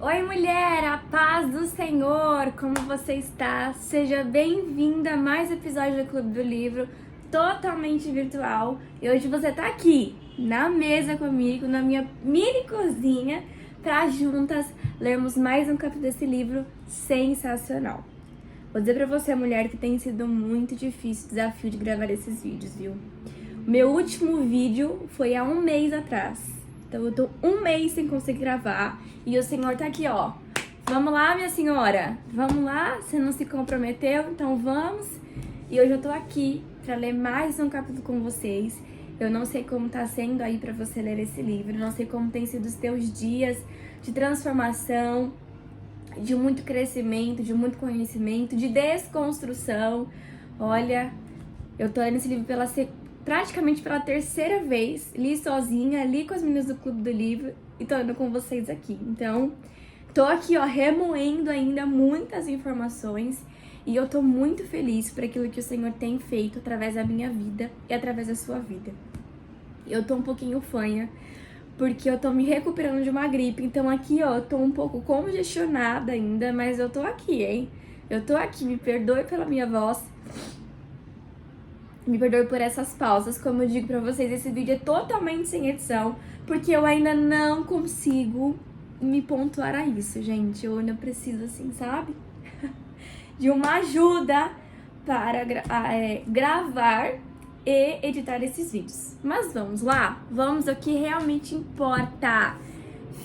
Oi, mulher, a paz do Senhor, como você está? Seja bem-vinda a mais um episódio do Clube do Livro, totalmente virtual. E hoje você está aqui, na mesa comigo, na minha mini cozinha, para juntas lermos mais um capítulo desse livro sensacional. Vou dizer para você, mulher, que tem sido muito difícil o desafio de gravar esses vídeos, viu? Meu último vídeo foi há um mês atrás. Então eu tô um mês sem conseguir gravar e o Senhor tá aqui, ó. Vamos lá, minha senhora? Vamos lá? Você não se comprometeu? Então vamos. E hoje eu tô aqui pra ler mais um capítulo com vocês. Eu não sei como tá sendo aí pra você ler esse livro. Não sei como tem sido os teus dias de transformação, de muito crescimento, de muito conhecimento, de desconstrução. Olha, eu tô lendo esse livro praticamente pela terceira vez, li sozinha, li com as meninas do Clube do Livro e tô indo com vocês aqui. Então, tô aqui, ó, remoendo ainda muitas informações e eu tô muito feliz por aquilo que o Senhor tem feito através da minha vida e através da sua vida. Eu tô um pouquinho fanha, porque eu tô me recuperando de uma gripe, então aqui, ó, eu tô um pouco congestionada ainda, mas eu tô aqui, hein? Eu tô aqui, me perdoe pela minha voz. Me perdoe por essas pausas, como eu digo pra vocês, esse vídeo é totalmente sem edição, porque eu ainda não consigo me pontuar a isso, gente. Eu ainda preciso, assim, sabe? De uma ajuda para gravar e editar esses vídeos. Mas vamos lá? Vamos ao que realmente importa.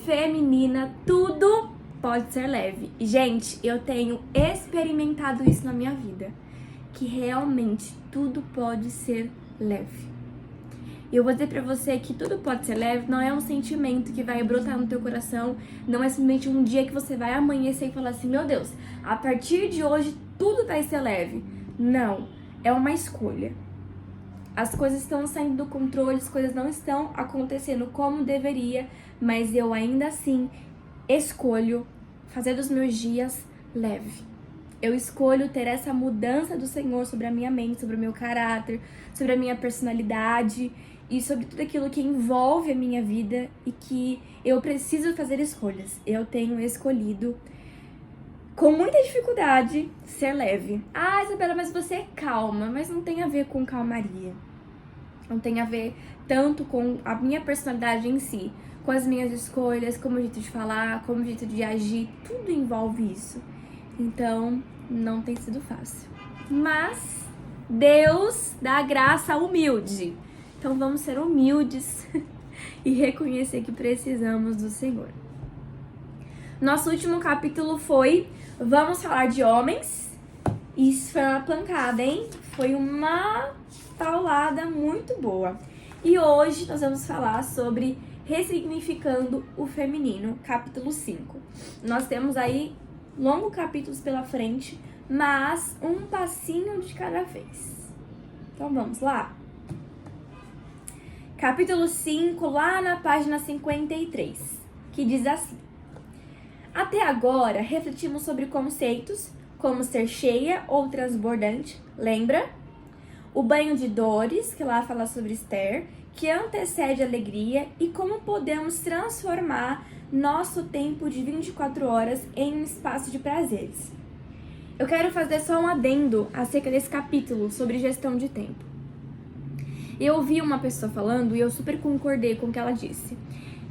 Feminina, tudo pode ser leve. E, gente, eu tenho experimentado isso na minha vida, que realmente tudo pode ser leve. E eu vou dizer pra você que tudo pode ser leve, não é um sentimento que vai brotar no teu coração, não é simplesmente um dia que você vai amanhecer e falar assim, meu Deus, a partir de hoje tudo vai ser leve. Não, é uma escolha. As coisas estão saindo do controle, as coisas não estão acontecendo como deveria, mas eu ainda assim escolho fazer dos meus dias leve. Eu escolho ter essa mudança do Senhor sobre a minha mente, sobre o meu caráter, sobre a minha personalidade e sobre tudo aquilo que envolve a minha vida e que eu preciso fazer escolhas. Eu tenho escolhido, com muita dificuldade, ser leve. Ah, Isabela, mas você é calma, mas não tem a ver com calmaria. Não tem a ver tanto com a minha personalidade em si, com as minhas escolhas, como o jeito de falar, como o jeito de agir, tudo envolve isso. Então, não tem sido fácil. Mas Deus dá graça humilde. Então, vamos ser humildes e reconhecer que precisamos do Senhor. Nosso último capítulo foi Vamos falar de homens. Isso foi uma pancada, hein? Foi uma paulada muito boa. E hoje nós vamos falar sobre ressignificando o feminino, capítulo 5. Nós temos aí longos capítulos pela frente, mas um passinho de cada vez. Então vamos lá? Capítulo 5, lá na página 53, que diz assim: até agora refletimos sobre conceitos como ser cheia ou transbordante, lembra? O banho de dores, que lá fala sobre Esther, que antecede a alegria e como podemos transformar nosso tempo de 24 horas em um espaço de prazeres. Eu quero fazer só um adendo acerca desse capítulo sobre gestão de tempo. Eu ouvi uma pessoa falando e eu super concordei com o que ela disse,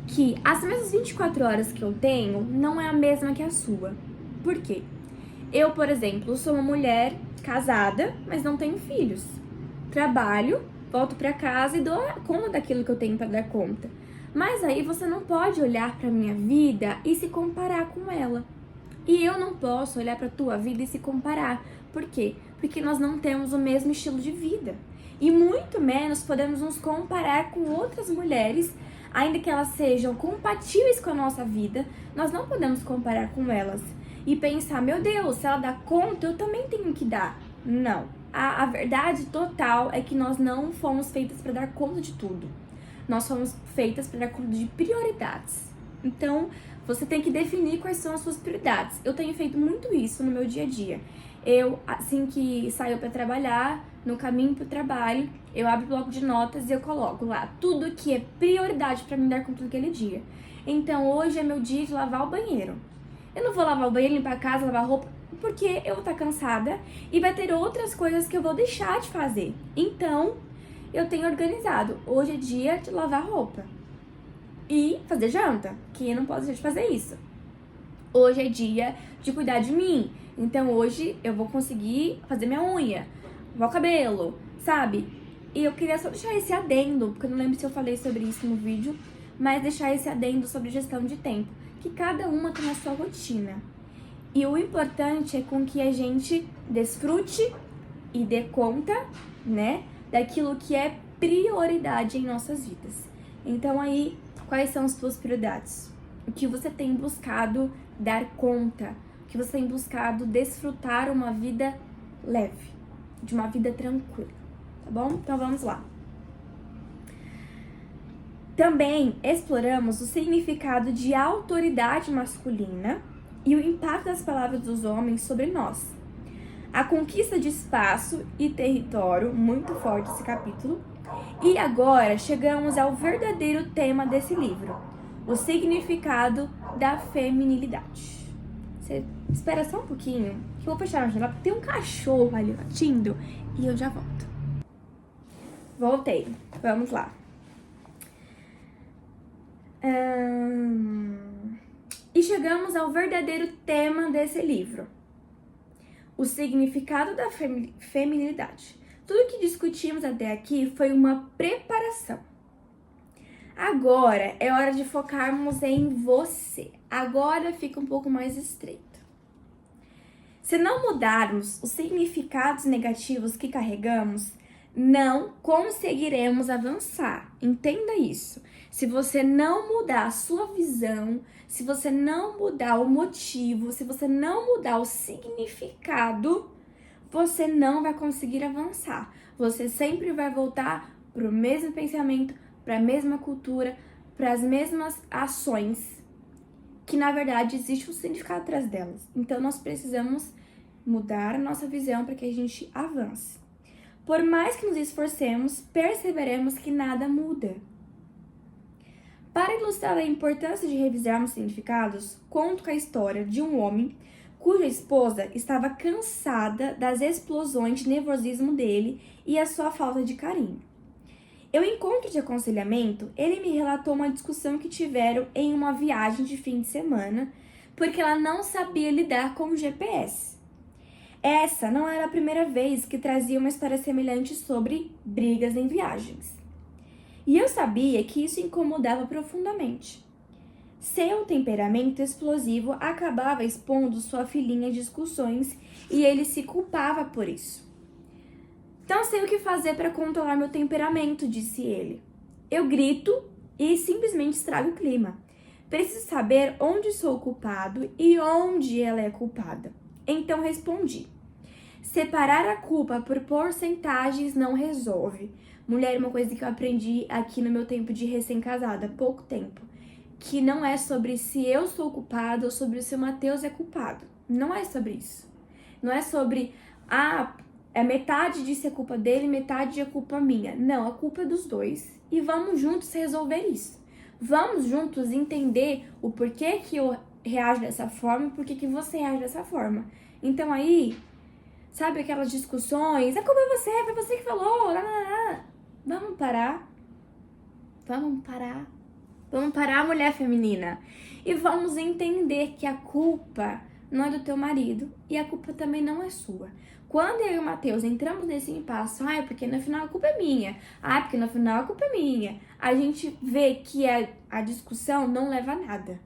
que as mesmas 24 horas que eu tenho não é a mesma que a sua. Por quê? Eu, por exemplo, sou uma mulher casada, mas não tenho filhos. Trabalho, volto pra casa e dou conta daquilo que eu tenho pra dar conta. Mas aí você não pode olhar pra minha vida e se comparar com ela. E eu não posso olhar pra tua vida e se comparar. Por quê? Porque nós não temos o mesmo estilo de vida. E muito menos podemos nos comparar com outras mulheres, ainda que elas sejam compatíveis com a nossa vida, nós não podemos comparar com elas. E pensar, meu Deus, se ela dá conta, eu também tenho que dar. Não. A verdade total é que nós não fomos feitas para dar conta de tudo. Nós fomos feitas para dar conta de prioridades. Então, você tem que definir quais são as suas prioridades. Eu tenho feito muito isso no meu dia a dia. Eu, assim que saio para trabalhar, no caminho para o trabalho, eu abro o bloco de notas e eu coloco lá tudo que é prioridade para mim dar conta daquele dia. Então, hoje é meu dia de lavar o banheiro. Eu não vou lavar o banheiro, limpar a casa, lavar a roupa, porque eu vou estar cansada e vai ter outras coisas que eu vou deixar de fazer. Então, eu tenho organizado. Hoje é dia de lavar roupa e fazer janta, que eu não posso deixar de fazer isso. Hoje é dia de cuidar de mim. Então, hoje eu vou conseguir fazer minha unha, lavar o cabelo, sabe? E eu queria só deixar esse adendo, porque eu não lembro se eu falei sobre isso no vídeo, mas deixar esse adendo sobre gestão de tempo, que cada uma tem a sua rotina. E o importante é com que a gente desfrute e dê conta, né, daquilo que é prioridade em nossas vidas. Então aí, quais são as suas prioridades? O que você tem buscado dar conta? O que você tem buscado desfrutar uma vida leve, de uma vida tranquila, tá bom? Então vamos lá. Também exploramos o significado de autoridade masculina e o impacto das palavras dos homens sobre nós. A conquista de espaço e território, muito forte esse capítulo. E agora chegamos ao verdadeiro tema desse livro, o significado da feminilidade. Você espera só um pouquinho, que eu vou fechar a janela, porque tem um cachorro ali latindo e eu já volto. Voltei, vamos lá. E chegamos ao verdadeiro tema desse livro, o significado da feminilidade. Tudo que discutimos até aqui foi uma preparação. Agora é hora de focarmos em você. Agora fica um pouco mais estreito. Se não mudarmos os significados negativos que carregamos, não conseguiremos avançar. Entenda isso. Se você não mudar a sua visão, se você não mudar o motivo, se você não mudar o significado, você não vai conseguir avançar. Você sempre vai voltar para o mesmo pensamento, para a mesma cultura, para as mesmas ações, que na verdade existe um significado atrás delas. Então nós precisamos mudar a nossa visão para que a gente avance. Por mais que nos esforcemos, perceberemos que nada muda. Para ilustrar a importância de revisarmos significados, conto com a história de um homem cuja esposa estava cansada das explosões de nervosismo dele e a sua falta de carinho. Em um encontro de aconselhamento, ele me relatou uma discussão que tiveram em uma viagem de fim de semana, porque ela não sabia lidar com o GPS. Essa não era a primeira vez que trazia uma história semelhante sobre brigas em viagens. E eu sabia que isso incomodava profundamente. Seu temperamento explosivo acabava expondo sua filhinha a discussões e ele se culpava por isso. Não sei o que fazer para controlar meu temperamento, disse ele. Eu grito e simplesmente estrago o clima. Preciso saber onde sou culpado e onde ela é culpada. Então respondi. Separar a culpa por porcentagens não resolve. Mulher, uma coisa que eu aprendi aqui no meu tempo de recém-casada, pouco tempo, que não é sobre se eu sou culpado ou sobre se o Matheus é culpado. Não é sobre isso. Não é sobre, é metade disso é culpa dele, metade é culpa minha. Não, a culpa é dos dois e vamos juntos resolver isso. Vamos juntos entender o porquê que eu reajo dessa forma e porquê que você reage dessa forma. Então aí, sabe aquelas discussões, a culpa é você, foi você que falou, lá, lá, lá. Vamos parar. Vamos parar, mulher feminina. E vamos entender que a culpa não é do teu marido e a culpa também não é sua. Quando eu e o Matheus entramos nesse impasse, porque no final a culpa é minha, porque no final a culpa é minha, a gente vê que a discussão não leva a nada.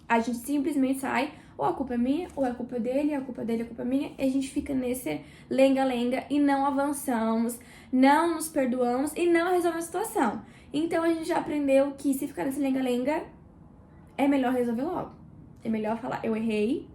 A gente simplesmente sai, ou a culpa é minha, ou a culpa é dele, a culpa dele, a culpa é minha, e a gente fica nesse lenga-lenga e não avançamos, não nos perdoamos e não resolvemos a situação. Então a gente já aprendeu que se ficar nesse lenga-lenga, é melhor resolver logo. É melhor falar, eu errei,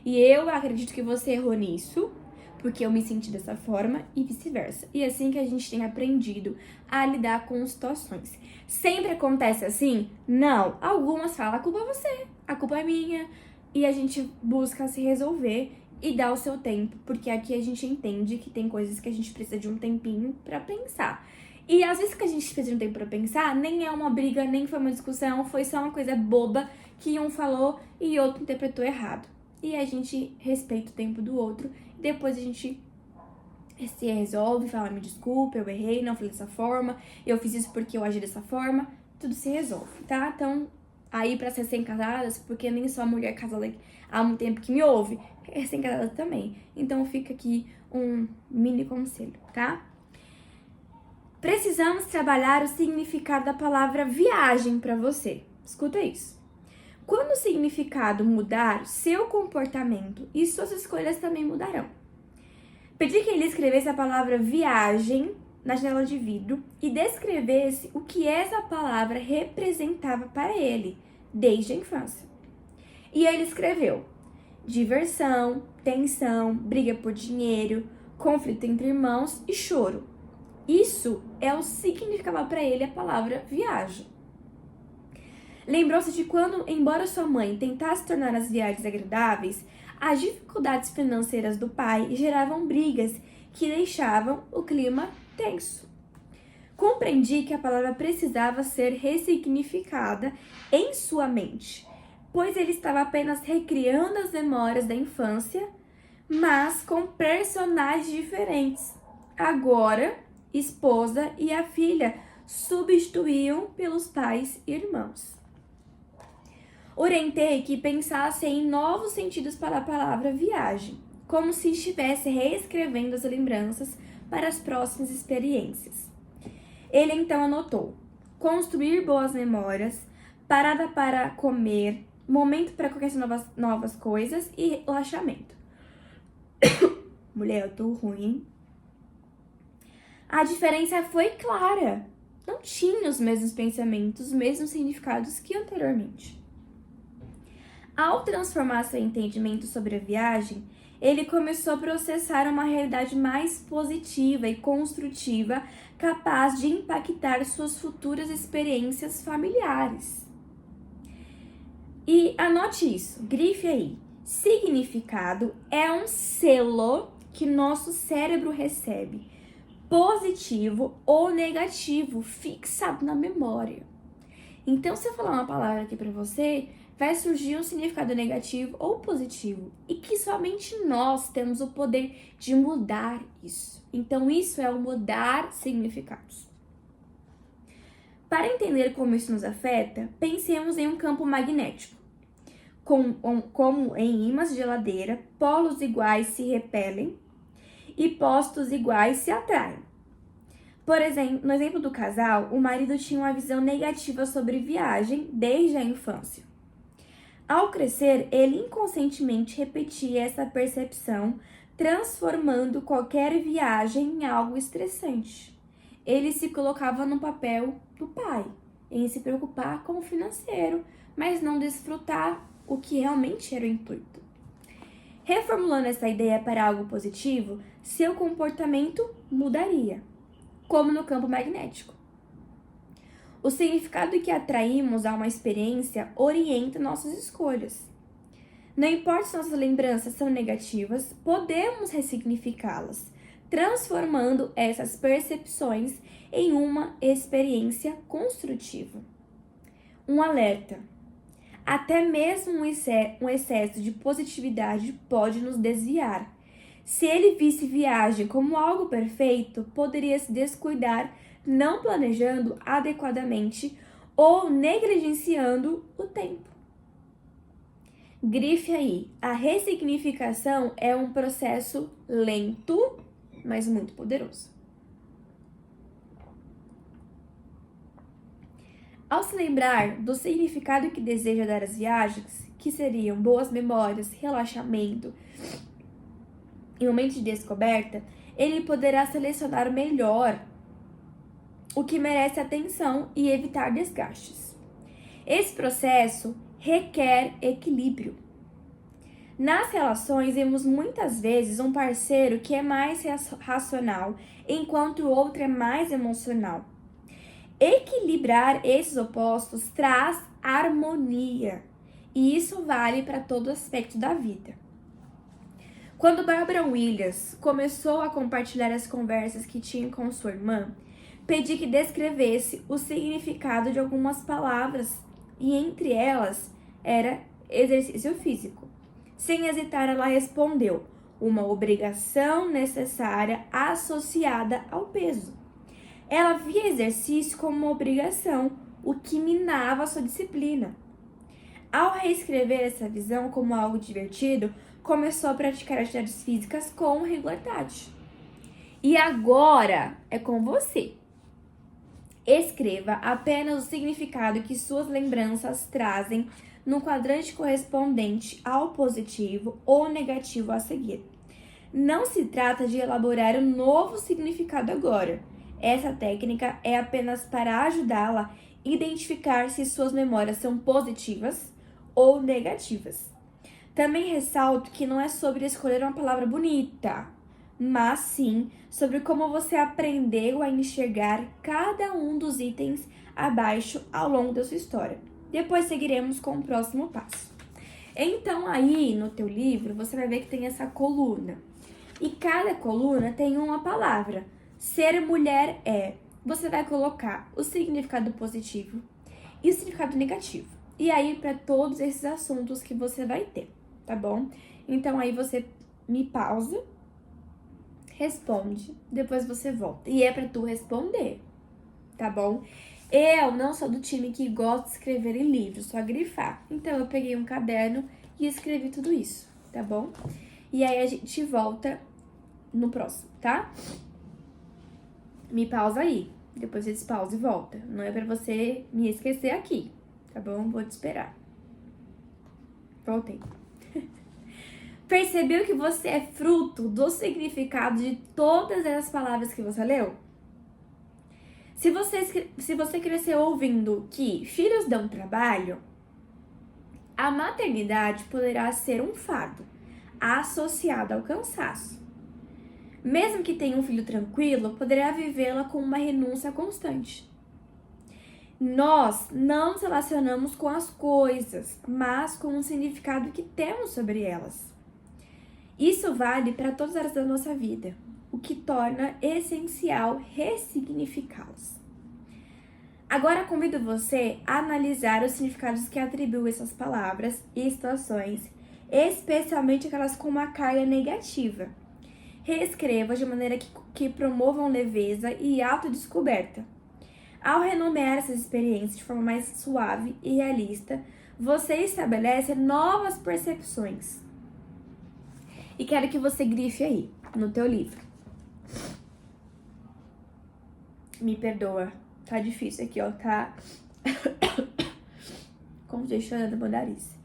e eu acredito que você errou nisso, porque eu me senti dessa forma e vice-versa. E é assim que a gente tem aprendido a lidar com situações. Sempre acontece assim? Não. Algumas falam, a culpa é você, a culpa é minha. E a gente busca se resolver e dar o seu tempo, porque aqui a gente entende que tem coisas que a gente precisa de um tempinho pra pensar. E às vezes que a gente fez um tempo pra pensar, nem é uma briga, nem foi uma discussão, foi só uma coisa boba que um falou e outro interpretou errado. E a gente respeita o tempo do outro e depois a gente se resolve, fala, me desculpa, eu errei, não falei dessa forma, eu fiz isso porque eu agi dessa forma, tudo se resolve, tá? Então, aí para as recém-casadas, porque nem só mulher casada há um tempo que me ouve, recém-casada também. Então fica aqui um mini conselho, tá? Precisamos trabalhar o significado da palavra viagem para você. Escuta isso. Quando o significado mudar, seu comportamento e suas escolhas também mudarão. Pedi que ele escrevesse a palavra viagem na janela de vidro e descrevesse o que essa palavra representava para ele, desde a infância. E ele escreveu: diversão, tensão, briga por dinheiro, conflito entre irmãos e choro. Isso é o significado para ele a palavra viagem. Lembrou-se de quando, embora sua mãe tentasse tornar as viagens agradáveis, as dificuldades financeiras do pai geravam brigas que deixavam o clima tenso. Compreendi que a palavra precisava ser ressignificada em sua mente, pois ele estava apenas recriando as memórias da infância, mas com personagens diferentes. Agora, esposa e a filha substituíam pelos pais e irmãos. Orientei que pensasse em novos sentidos para a palavra viagem, como se estivesse reescrevendo as lembranças para as próximas experiências. Ele então anotou: construir boas memórias, parada para comer, momento para conhecer novas coisas e relaxamento. Mulher, eu tô ruim, hein? A diferença foi clara. Não tinha os mesmos pensamentos, os mesmos significados que anteriormente. Ao transformar seu entendimento sobre a viagem, ele começou a processar uma realidade mais positiva e construtiva, capaz de impactar suas futuras experiências familiares. E anote isso, grife aí. Significado é um selo que nosso cérebro recebe, positivo ou negativo, fixado na memória. Então, se eu falar uma palavra aqui pra você, vai surgir um significado negativo ou positivo, e que somente nós temos o poder de mudar isso. Então, isso é o mudar significados. Para entender como isso nos afeta, pensemos em um campo magnético. Como em ímãs de geladeira, polos iguais se repelem e postos iguais se atraem. Por exemplo, no exemplo do casal, o marido tinha uma visão negativa sobre viagem desde a infância. Ao crescer, ele inconscientemente repetia essa percepção, transformando qualquer viagem em algo estressante. Ele se colocava no papel do pai, em se preocupar com o financeiro, mas não desfrutar o que realmente era o intuito. Reformulando essa ideia para algo positivo, seu comportamento mudaria, como no campo magnético. O significado que atraímos a uma experiência orienta nossas escolhas. Não importa se nossas lembranças são negativas, podemos ressignificá-las, transformando essas percepções em uma experiência construtiva. Um alerta: até mesmo um excesso de positividade pode nos desviar. Se ele visse viagem como algo perfeito, poderia se descuidar, não planejando adequadamente ou negligenciando o tempo. Grife aí, a ressignificação é um processo lento, mas muito poderoso. Ao se lembrar do significado que deseja dar às viagens, que seriam boas memórias, relaxamento e momentos de descoberta, ele poderá selecionar melhor o que merece atenção e evitar desgastes. Esse processo requer equilíbrio. Nas relações, vemos muitas vezes um parceiro que é mais racional, enquanto o outro é mais emocional. Equilibrar esses opostos traz harmonia, e isso vale para todo aspecto da vida. Quando Barbara Williams começou a compartilhar as conversas que tinha com sua irmã, pedi que descrevesse o significado de algumas palavras e entre elas era exercício físico. Sem hesitar, ela respondeu: uma obrigação necessária associada ao peso. Ela via exercício como uma obrigação, o que minava sua disciplina. Ao reescrever essa visão como algo divertido, começou a praticar atividades físicas com regularidade. E agora é com você. Escreva apenas o significado que suas lembranças trazem no quadrante correspondente ao positivo ou negativo a seguir. Não se trata de elaborar um novo significado agora. Essa técnica é apenas para ajudá-la a identificar se suas memórias são positivas ou negativas. Também ressalto que não é sobre escolher uma palavra bonita, mas sim sobre como você aprendeu a enxergar cada um dos itens abaixo ao longo da sua história. Depois seguiremos com o próximo passo. Então aí no teu livro você vai ver que tem essa coluna. E cada coluna tem uma palavra. Ser mulher é. Você vai colocar o significado positivo e o significado negativo. E aí para todos esses assuntos que você vai ter, tá bom? Então aí você me pausa, responde, depois você volta. E é pra tu responder, tá bom? Eu não sou do time que gosta de escrever em livro, só grifar. Então eu peguei um caderno e escrevi tudo isso, tá bom? E aí a gente volta no próximo, tá? Me pausa aí, depois você pausa e volta. Não é pra você me esquecer aqui, tá bom? Vou te esperar. Voltei. Percebeu que você é fruto do significado de todas as palavras que você leu? Se você cresceu ouvindo que filhos dão trabalho, a maternidade poderá ser um fardo associado ao cansaço. Mesmo que tenha um filho tranquilo, poderá vivê-la com uma renúncia constante. Nós não nos relacionamos com as coisas, mas com o significado que temos sobre elas. Isso vale para todas as áreas da nossa vida, o que torna essencial ressignificá-los. Agora convido você a analisar os significados que atribuem essas palavras e situações, especialmente aquelas com uma carga negativa. Reescreva de maneira que promovam leveza e autodescoberta. Ao renomear essas experiências de forma mais suave e realista, você estabelece novas percepções. E quero que você grife aí, no teu livro. Me perdoa, tá difícil aqui, ó, tá congestionando meu nariz.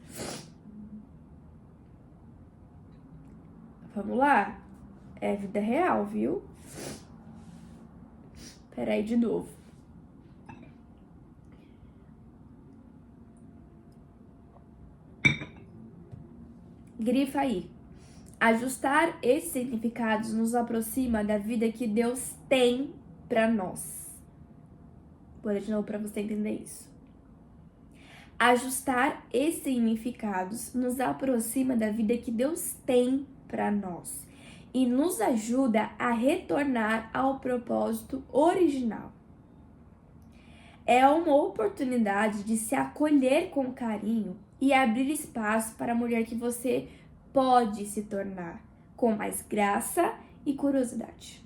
Vamos lá? É vida real, viu? Peraí, de novo. Grifa aí. Ajustar esses significados nos aproxima da vida que Deus tem pra nós. Vou ler de novo pra você entender isso. Ajustar esses significados nos aproxima da vida que Deus tem pra nós e nos ajuda a retornar ao propósito original. É uma oportunidade de se acolher com carinho e abrir espaço para a mulher que você pode se tornar, com mais graça e curiosidade.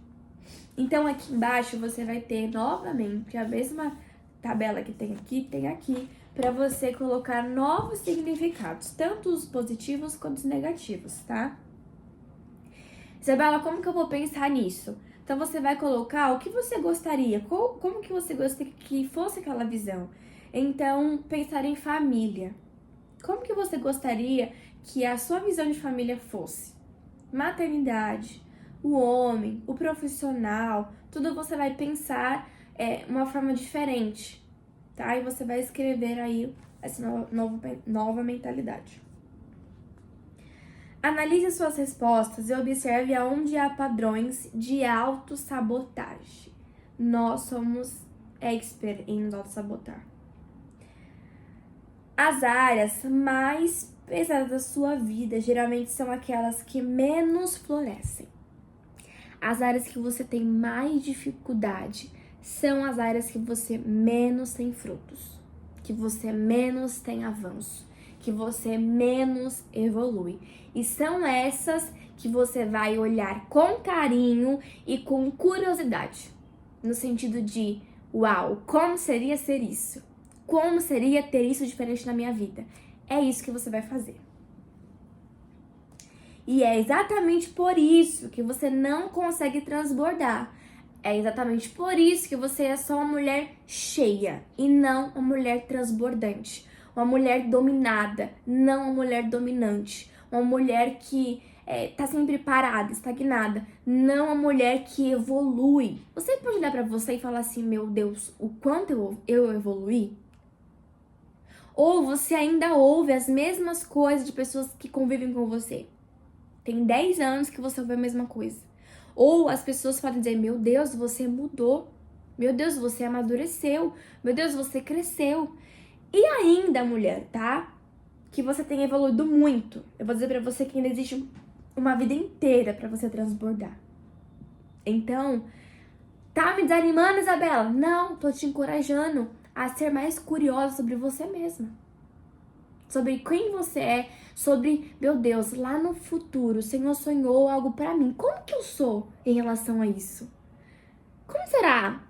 Então aqui embaixo você vai ter novamente a mesma tabela que tem aqui, para você colocar novos significados, tanto os positivos quanto os negativos, tá? Isabela, como que eu vou pensar nisso? Então você vai colocar o que você gostaria, como que você gostaria que fosse aquela visão. Então, pensar em família. Como que você gostaria que a sua visão de família fosse? Maternidade, o homem, o profissional, tudo você vai pensar uma forma diferente, tá? E você vai escrever aí essa nova mentalidade. Analise suas respostas e observe aonde há padrões de autossabotagem. Nós somos expert em nos autossabotar. As áreas mais pesadas da sua vida geralmente são aquelas que menos florescem. As áreas que você tem mais dificuldade são as áreas que você menos tem frutos, que você menos tem avanço, que você menos evolui. E são essas que você vai olhar com carinho e com curiosidade, no sentido de, uau, como seria ser isso? Como seria ter isso diferente na minha vida? É isso que você vai fazer. E é exatamente por isso que você não consegue transbordar. É exatamente por isso que você é só uma mulher cheia e não uma mulher transbordante. Uma mulher dominada, não uma mulher dominante. Uma mulher que tá sempre parada, estagnada, não uma mulher que evolui. Você pode olhar pra você e falar assim, meu Deus, o quanto eu evoluí? Ou você ainda ouve as mesmas coisas de pessoas que convivem com você. Tem 10 anos que você ouve a mesma coisa. Ou as pessoas podem dizer, meu Deus, você mudou. Meu Deus, você amadureceu. Meu Deus, você cresceu. E ainda, mulher, tá? Que você tem evoluído muito. Eu vou dizer pra você que ainda existe uma vida inteira pra você transbordar. Então, tá me desanimando, Isabela? Não, tô te encorajando a ser mais curiosa sobre você mesma. Sobre quem você é, sobre, meu Deus, lá no futuro, o Senhor sonhou algo pra mim. Como que eu sou em relação a isso? Como será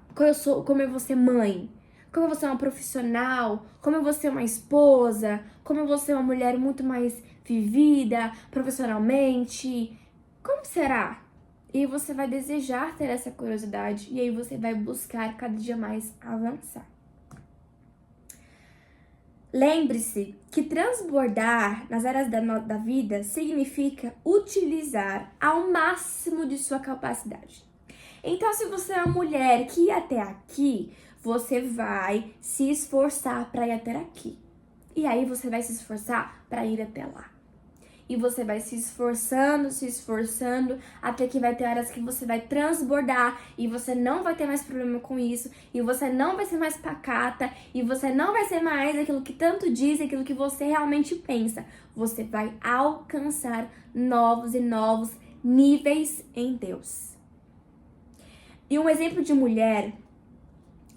como eu vou ser mãe? Como eu vou ser uma profissional? Como eu vou ser uma esposa? Como eu vou ser uma mulher muito mais vivida profissionalmente? Como será? E você vai desejar ter essa curiosidade e aí você vai buscar cada dia mais avançar. Lembre-se que transbordar nas áreas da vida significa utilizar ao máximo de sua capacidade. Então, se você é uma mulher que ir até aqui, você vai se esforçar para ir até aqui. E aí você vai se esforçar para ir até lá. E você vai se esforçando, até que vai ter horas que você vai transbordar e você não vai ter mais problema com isso, e você não vai ser mais pacata, e você não vai ser mais aquilo que tanto diz, aquilo que você realmente pensa. Você vai alcançar novos e novos níveis em Deus. E um exemplo de mulher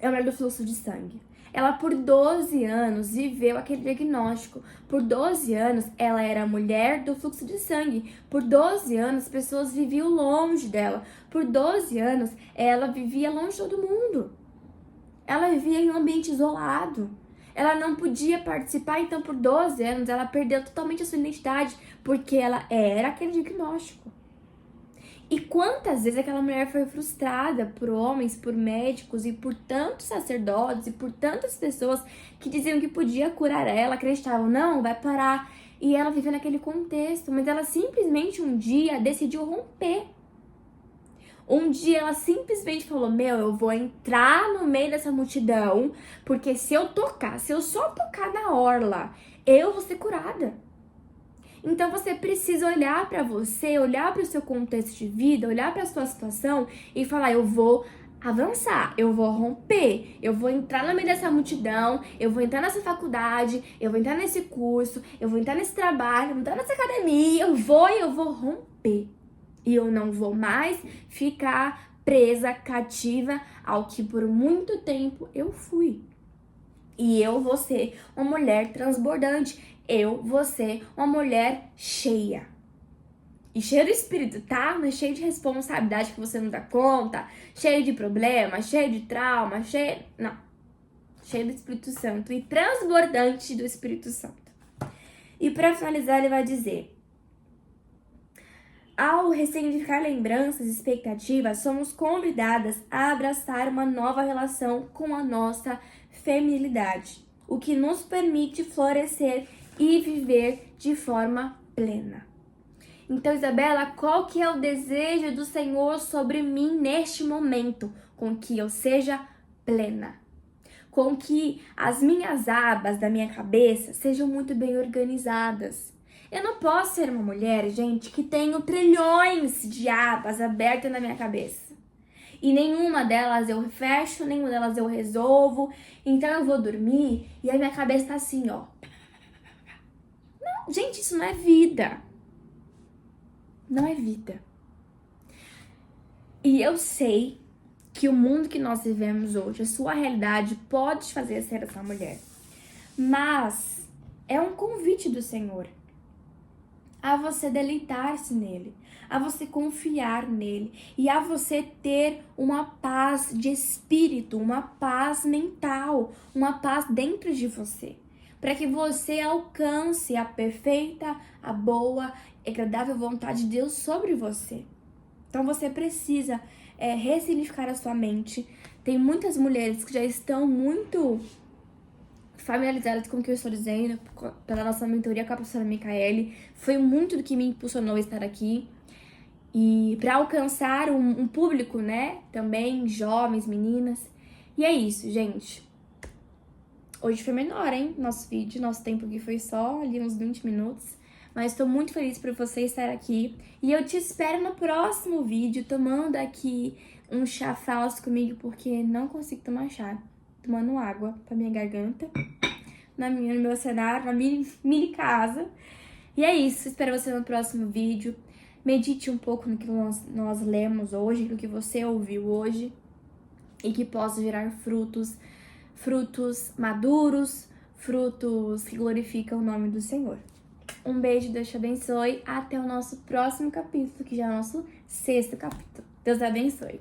é a mulher do fluxo de sangue. Ela, por 12 anos, viveu aquele diagnóstico. Por 12 anos, ela era a mulher do fluxo de sangue. Por 12 anos, as pessoas viviam longe dela. Por 12 anos, ela vivia longe de todo mundo. Ela vivia em um ambiente isolado. Ela não podia participar, então por 12 anos, ela perdeu totalmente a sua identidade, porque ela era aquele diagnóstico. E quantas vezes aquela mulher foi frustrada por homens, por médicos e por tantos sacerdotes e por tantas pessoas que diziam que podia curar ela, acreditavam, não, vai parar. E ela vivia naquele contexto, mas ela simplesmente um dia decidiu romper. Um dia ela simplesmente falou, eu vou entrar no meio dessa multidão, porque se eu só tocar na orla, eu vou ser curada. Então você precisa olhar para você, olhar para o seu contexto de vida, olhar para a sua situação e falar, eu vou avançar, eu vou romper, eu vou entrar no meio dessa multidão, eu vou entrar nessa faculdade, eu vou entrar nesse curso, eu vou entrar nesse trabalho, eu vou entrar nessa academia, eu vou romper. E eu não vou mais ficar presa, cativa ao que por muito tempo eu fui. E eu vou ser uma mulher transbordante. Eu vou ser uma mulher cheia. E cheia do espírito, tá? Não é cheia de responsabilidade que você não dá conta, cheia de problemas, cheia de trauma, não. Cheia do Espírito Santo e transbordante do Espírito Santo. E para finalizar, ele vai dizer: ao ressignificar lembranças e expectativas, somos convidadas a abraçar uma nova relação com a nossa feminilidade, o que nos permite florescer e viver de forma plena. Então, Isabela, qual que é o desejo do Senhor sobre mim neste momento? Com que eu seja plena. Com que as minhas abas da minha cabeça sejam muito bem organizadas. Eu não posso ser uma mulher, gente, que tenho trilhões de abas abertas na minha cabeça. E nenhuma delas eu fecho, nenhuma delas eu resolvo. Então eu vou dormir e a minha cabeça tá assim, ó. Não, gente, isso não é vida. Não é vida. E eu sei que o mundo que nós vivemos hoje, a sua realidade, pode te fazer ser essa mulher. Mas é um convite do Senhor a você deleitar-se nele, a você confiar nele e a você ter uma paz de espírito, uma paz mental, uma paz dentro de você, para que você alcance a perfeita, a boa e agradável vontade de Deus sobre você. Então você precisa ressignificar a sua mente. Tem muitas mulheres que já estão muito familiarizadas com o que eu estou dizendo, pela nossa mentoria com a professora Micaele. Foi muito do que me impulsionou a estar aqui. E para alcançar um público, né? Também jovens, meninas. E é isso, gente. Hoje foi menor, hein? Nosso vídeo, nosso tempo aqui foi só ali uns 20 minutos. Mas estou muito feliz por você estar aqui. E eu te espero no próximo vídeo, tomando aqui um chá falso comigo, porque não consigo tomar chá. Tomando água pra minha garganta, no meu cenário, na mini casa. E é isso, espero você no próximo vídeo. Medite um pouco no que nós lemos hoje, no que você ouviu hoje. E que possa gerar frutos maduros, frutos que glorificam o nome do Senhor. Um beijo, Deus te abençoe. Até o nosso próximo capítulo, que já é o nosso 6º capítulo. Deus abençoe.